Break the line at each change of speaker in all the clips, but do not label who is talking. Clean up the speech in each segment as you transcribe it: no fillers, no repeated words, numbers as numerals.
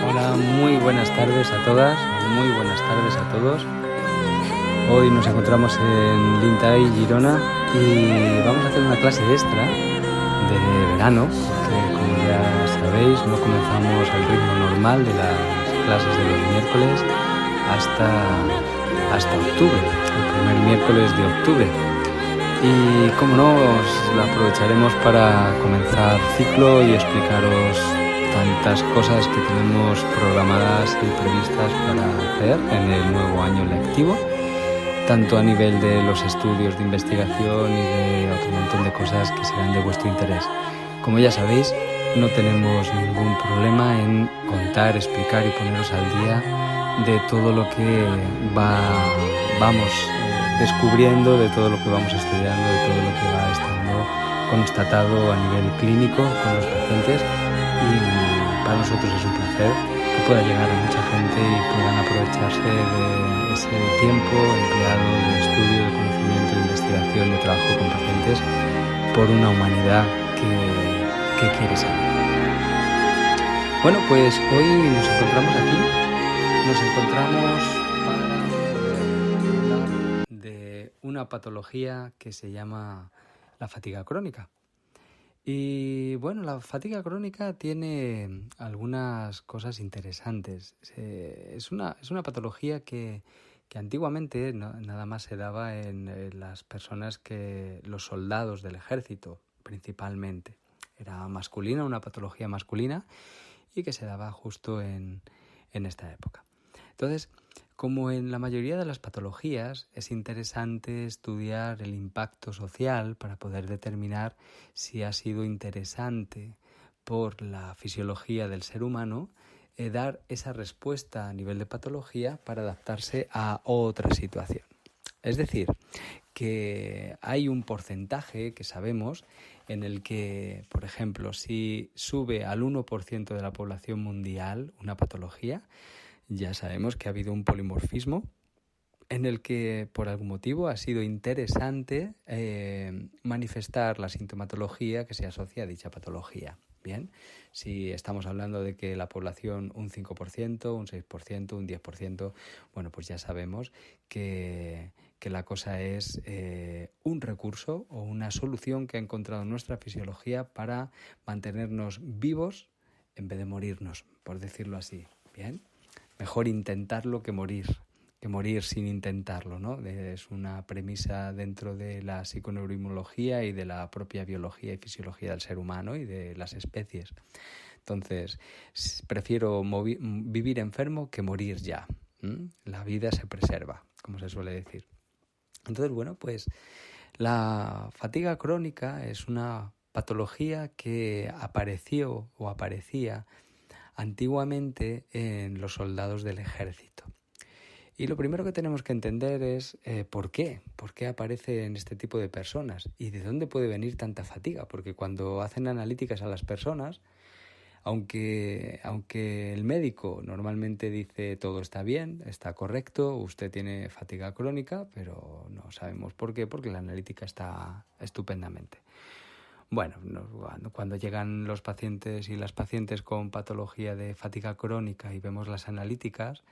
Hola, muy buenas tardes a todas, muy buenas tardes a todos. Hoy nos encontramos en Lintay, Girona, y vamos a hacer una clase extra de verano, porque como ya sabéis, no comenzamos el ritmo normal de las clases de los miércoles hasta octubre, el primer miércoles de octubre. Y como no, la aprovecharemos para comenzar ciclo y explicaros tantas cosas que tenemos programadas y previstas para hacer en el nuevo año lectivo, tanto a nivel de los estudios de investigación y de otro montón de cosas que serán de vuestro interés. Como ya sabéis, no tenemos ningún problema en contar, explicar y poneros al día de todo lo que vamos descubriendo, de todo lo que vamos estudiando, de todo lo que va estando constatado a nivel clínico con los pacientes. Y para nosotros es un placer que pueda llegar a mucha gente y puedan aprovecharse de ese tiempo empleado de estudio, de conocimiento, de investigación, de trabajo con pacientes por una humanidad que quiere saber. Bueno, pues hoy nos encontramos aquí, para hablar de una patología que se llama la fatiga crónica. Y bueno, la fatiga crónica tiene algunas cosas interesantes. Es una patología que antiguamente nada más se daba en las personas los soldados del ejército principalmente. Era masculina, una patología masculina y que se daba justo en esta época. Entonces, como en la mayoría de las patologías, es interesante estudiar el impacto social para poder determinar si ha sido interesante por la fisiología del ser humano dar esa respuesta a nivel de patología para adaptarse a otra situación. Es decir, que hay un porcentaje que sabemos en el que, por ejemplo, si sube al 1% de la población mundial una patología, ya sabemos que ha habido un polimorfismo en el que por algún motivo ha sido interesante manifestar la sintomatología que se asocia a dicha patología. Bien, si estamos hablando de que la población un 5%, un 6%, un 10%, bueno, pues ya sabemos que la cosa es un recurso o una solución que ha encontrado nuestra fisiología para mantenernos vivos en vez de morirnos, por decirlo así. Bien. Mejor intentarlo que morir sin intentarlo, ¿no? Es una premisa dentro de la psiconeuroinmunología y de la propia biología y fisiología del ser humano y de las especies. Entonces, prefiero vivir enfermo que morir ya. La vida se preserva, como se suele decir. Entonces, bueno, pues la fatiga crónica es una patología que aparecía antiguamente en los soldados del ejército. Y lo primero que tenemos que entender es ¿por qué? ¿Por qué aparece en este tipo de personas? ¿Y de dónde puede venir tanta fatiga? Porque cuando hacen analíticas a las personas, aunque el médico normalmente dice todo está bien, está correcto, usted tiene fatiga crónica, pero no sabemos por qué, porque la analítica está estupendamente. Bueno, cuando llegan los pacientes y las pacientes con patología de fatiga crónica y vemos las analíticas,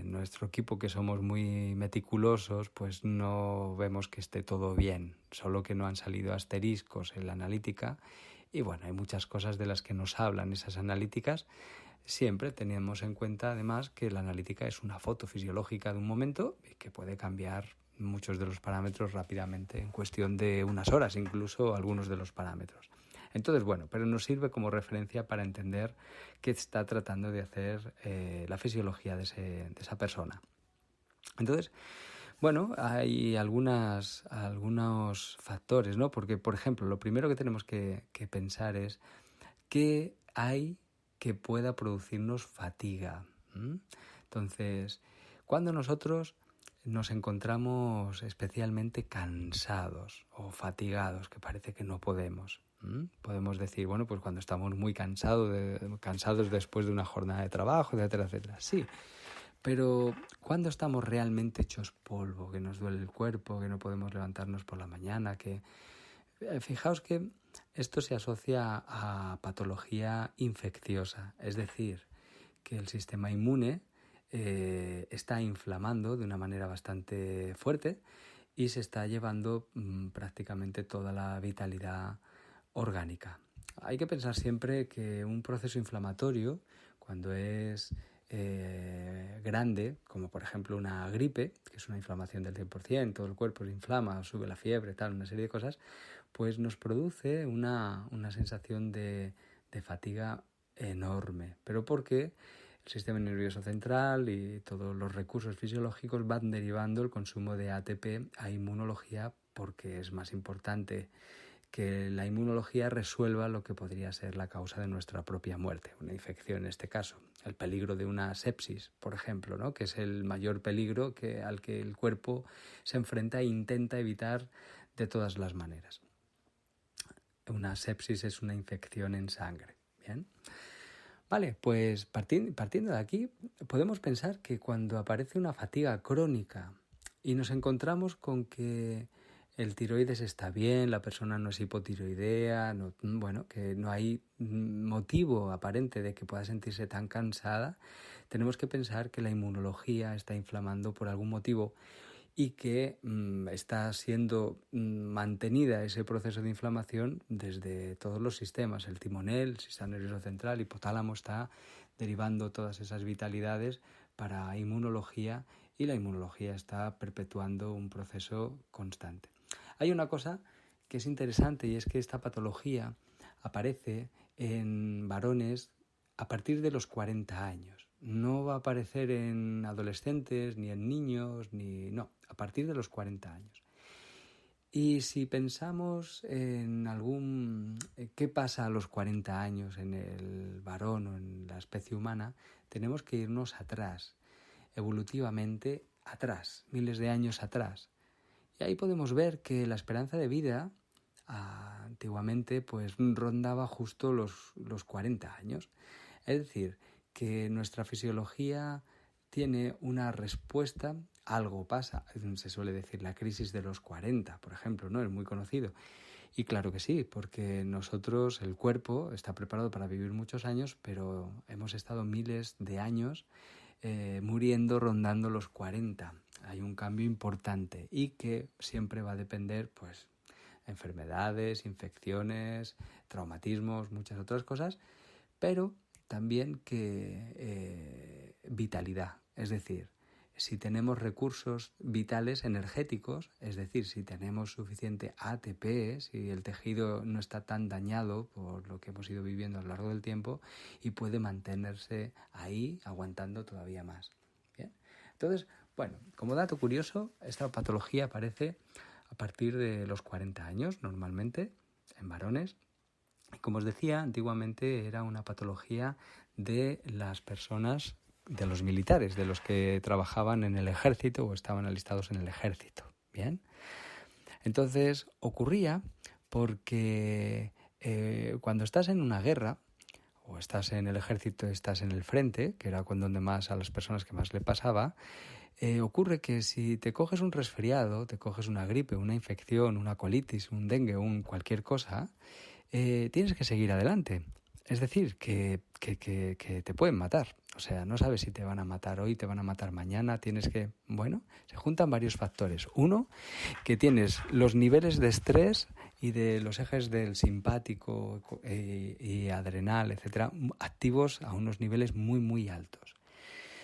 nuestro equipo, que somos muy meticulosos, pues no vemos que esté todo bien, solo que no han salido asteriscos en la analítica. Y bueno, hay muchas cosas de las que nos hablan esas analíticas. Siempre tenemos en cuenta además que la analítica es una foto fisiológica de un momento y que puede cambiar muchos de los parámetros rápidamente, en cuestión de unas horas, incluso algunos de los parámetros. Entonces, bueno, pero nos sirve como referencia para entender qué está tratando de hacer la fisiología de esa persona. Entonces, bueno, hay algunos factores, ¿no? Porque, por ejemplo, lo primero que tenemos que pensar es qué hay que pueda producirnos fatiga. Entonces, cuando nosotros nos encontramos especialmente cansados o fatigados, que parece que no podemos, podemos decir, bueno, pues cuando estamos muy cansados después de una jornada de trabajo, etcétera, etcétera. Sí, pero cuando estamos realmente hechos polvo, que nos duele el cuerpo, que no podemos levantarnos por la mañana, que fijaos que esto se asocia a patología infecciosa, es decir, que el sistema inmune está inflamando de una manera bastante fuerte y se está llevando prácticamente toda la vitalidad orgánica. Hay que pensar siempre que un proceso inflamatorio, cuando es grande, como por ejemplo una gripe, que es una inflamación del 100%, todo el cuerpo se inflama, sube la fiebre, tal, una serie de cosas, pues nos produce una sensación de fatiga enorme. ¿Pero por qué? El sistema nervioso central y todos los recursos fisiológicos van derivando el consumo de ATP a inmunología, porque es más importante que la inmunología resuelva lo que podría ser la causa de nuestra propia muerte, una infección en este caso, el peligro de una sepsis, por ejemplo, ¿no? Que es el mayor peligro al que el cuerpo se enfrenta e intenta evitar de todas las maneras. Una sepsis es una infección en sangre, ¿bien? Vale, pues partiendo de aquí, podemos pensar que cuando aparece una fatiga crónica y nos encontramos con que el tiroides está bien, la persona no es hipotiroidea, que no hay motivo aparente de que pueda sentirse tan cansada, tenemos que pensar que la inmunología está inflamando por algún motivo y que está siendo mantenida ese proceso de inflamación desde todos los sistemas. El timonel, el sistema nervioso central, hipotálamo está derivando todas esas vitalidades para inmunología y la inmunología está perpetuando un proceso constante. Hay una cosa que es interesante y es que esta patología aparece en varones a partir de los 40 años. No va a aparecer en adolescentes, ni en niños, a partir de los 40 años. Y si pensamos en qué pasa a los 40 años en el varón o en la especie humana, tenemos que irnos atrás, evolutivamente atrás, miles de años atrás. Y ahí podemos ver que la esperanza de vida antiguamente pues rondaba justo los 40 años. Es decir, que nuestra fisiología tiene una respuesta, algo pasa, se suele decir la crisis de los 40, por ejemplo, ¿no? Es muy conocido. Y claro que sí, porque nosotros, el cuerpo, está preparado para vivir muchos años, pero hemos estado miles de años muriendo rondando los 40. Hay un cambio importante y que siempre va a depender, pues, enfermedades, infecciones, traumatismos, muchas otras cosas, pero también que vitalidad, es decir, si tenemos recursos vitales energéticos, es decir, si tenemos suficiente ATP, si el tejido no está tan dañado por lo que hemos ido viviendo a lo largo del tiempo y puede mantenerse ahí aguantando todavía más. ¿Bien? Entonces, bueno, como dato curioso, esta patología aparece a partir de los 40 años, normalmente, en varones. Como os decía, antiguamente era una patología de las personas, de los militares, de los que trabajaban en el ejército o estaban alistados en el ejército. Bien. Entonces ocurría porque cuando estás en una guerra o estás en el ejército, estás en el frente, que era donde más a las personas que más le pasaba, ocurre que si te coges un resfriado, te coges una gripe, una infección, una colitis, un dengue, cualquier cosa, tienes que seguir adelante. Es decir, que te pueden matar. O sea, no sabes si te van a matar hoy, te van a matar mañana, se juntan varios factores. Uno, que tienes los niveles de estrés y de los ejes del simpático y adrenal, etcétera, activos a unos niveles muy, muy altos.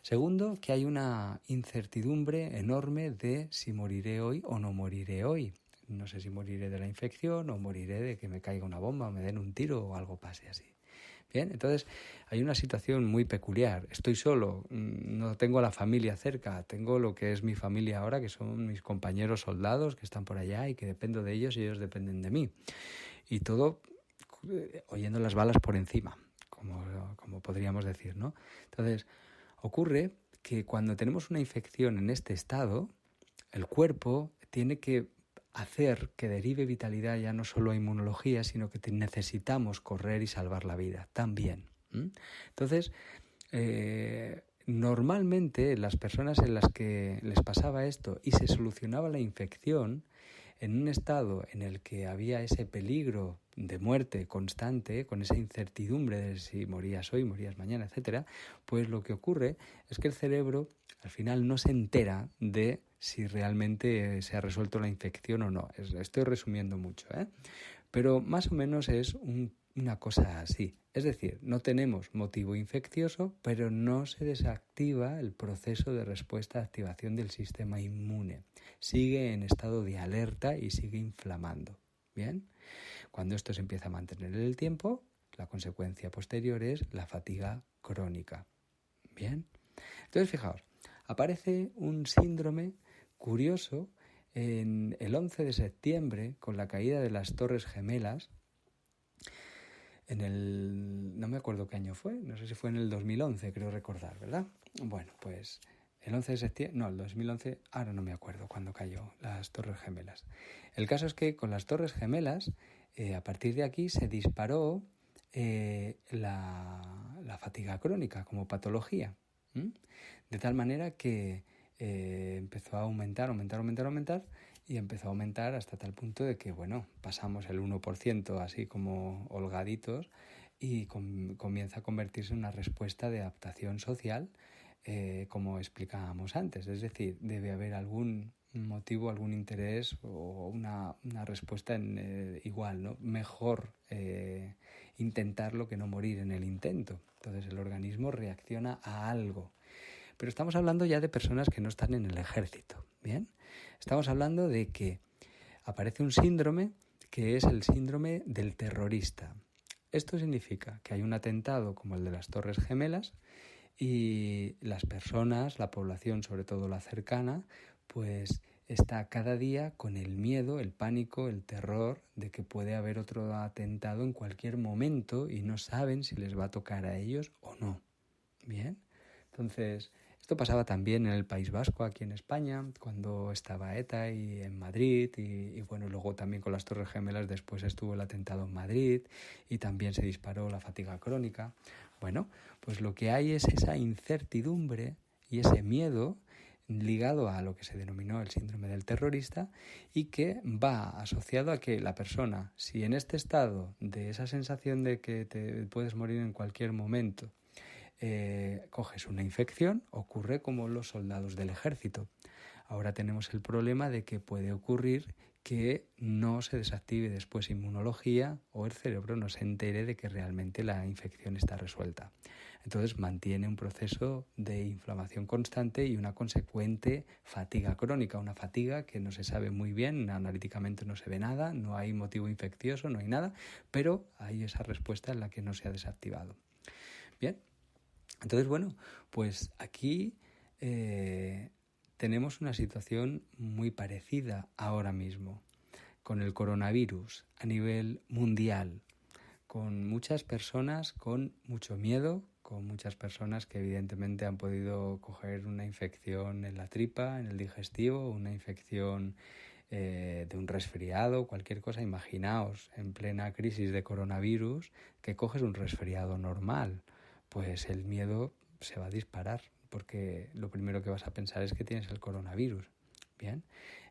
Segundo, que hay una incertidumbre enorme de si moriré hoy o no moriré hoy. No sé si moriré de la infección o moriré de que me caiga una bomba o me den un tiro o algo pase así. Bien, entonces hay una situación muy peculiar. Estoy solo, no tengo a la familia cerca, tengo lo que es mi familia ahora, que son mis compañeros soldados que están por allá y que dependo de ellos y ellos dependen de mí. Y todo oyendo las balas por encima, como podríamos decir, ¿no? Entonces, ocurre que cuando tenemos una infección en este estado, el cuerpo tiene que hacer que derive vitalidad ya no solo a inmunología, sino que necesitamos correr y salvar la vida también. Entonces, normalmente las personas en las que les pasaba esto y se solucionaba la infección en un estado en el que había ese peligro de muerte constante, con esa incertidumbre de si morías hoy, morías mañana, etcétera, pues lo que ocurre es que el cerebro al final no se entera de si realmente se ha resuelto la infección o no. Estoy resumiendo mucho, pero más o menos es una cosa así. Es decir, no tenemos motivo infeccioso, pero no se desactiva el proceso de respuesta de activación del sistema inmune. Sigue en estado de alerta y sigue inflamando. ¿Bien? Cuando esto se empieza a mantener en el tiempo, la consecuencia posterior es la fatiga crónica. ¿Bien? Entonces, fijaos, aparece un síndrome curioso en el 11 de septiembre con la caída de las Torres Gemelas. No me acuerdo qué año fue, no sé si fue en el 2011, creo recordar, ¿verdad? Bueno, pues el 11 de septiembre, no, el 2011, ahora no me acuerdo cuándo cayó las Torres Gemelas. El caso es que con las Torres Gemelas, a partir de aquí se disparó la fatiga crónica como patología, de tal manera que empezó a aumentar y empezó a aumentar hasta tal punto de que, bueno, pasamos el 1% así como holgaditos y comienza a convertirse en una respuesta de adaptación social, como explicábamos antes. Es decir, debe haber algún motivo, algún interés o una respuesta igual, ¿no? Mejor intentarlo que no morir en el intento. Entonces el organismo reacciona a algo. Pero estamos hablando ya de personas que no están en el ejército, ¿bien? Estamos hablando de que aparece un síndrome que es el síndrome del terrorista. Esto significa que hay un atentado como el de las Torres Gemelas y las personas, la población, sobre todo la cercana, pues está cada día con el miedo, el pánico, el terror de que puede haber otro atentado en cualquier momento y no saben si les va a tocar a ellos o no. Bien, entonces esto pasaba también en el País Vasco, aquí en España, cuando estaba ETA y en Madrid y bueno, luego también con las Torres Gemelas después estuvo el atentado en Madrid y también se disparó la fatiga crónica. Bueno, pues lo que hay es esa incertidumbre y ese miedo ligado a lo que se denominó el síndrome del terrorista y que va asociado a que la persona, si en este estado de esa sensación de que te puedes morir en cualquier momento, coges una infección, ocurre como los soldados del ejército. Ahora tenemos el problema de que puede ocurrir que no se desactive después inmunología o el cerebro no se entere de que realmente la infección está resuelta. Entonces mantiene un proceso de inflamación constante y una consecuente fatiga crónica, una fatiga que no se sabe muy bien, analíticamente no se ve nada, no hay motivo infeccioso, no hay nada, pero hay esa respuesta en la que no se ha desactivado. Bien. Entonces, bueno, pues aquí tenemos una situación muy parecida ahora mismo con el coronavirus a nivel mundial, con muchas personas con mucho miedo, con muchas personas que evidentemente han podido coger una infección en la tripa, en el digestivo, una infección de un resfriado, cualquier cosa. Imaginaos en plena crisis de coronavirus que coges un resfriado normal, pues el miedo se va a disparar porque lo primero que vas a pensar es que tienes el coronavirus. Bien,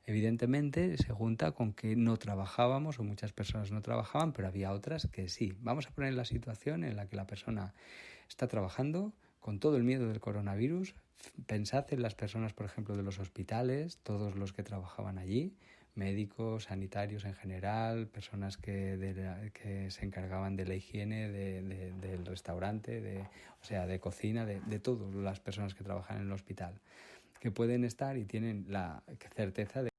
evidentemente se junta con que no trabajábamos o muchas personas no trabajaban, pero había otras que sí. Vamos a poner la situación en la que la persona está trabajando con todo el miedo del coronavirus. Pensad en las personas, por ejemplo, de los hospitales, todos los que trabajaban allí, médicos, sanitarios en general, personas que se encargaban de la higiene del restaurante, de cocina, de todas las personas que trabajan en el hospital, que pueden estar y tienen la certeza de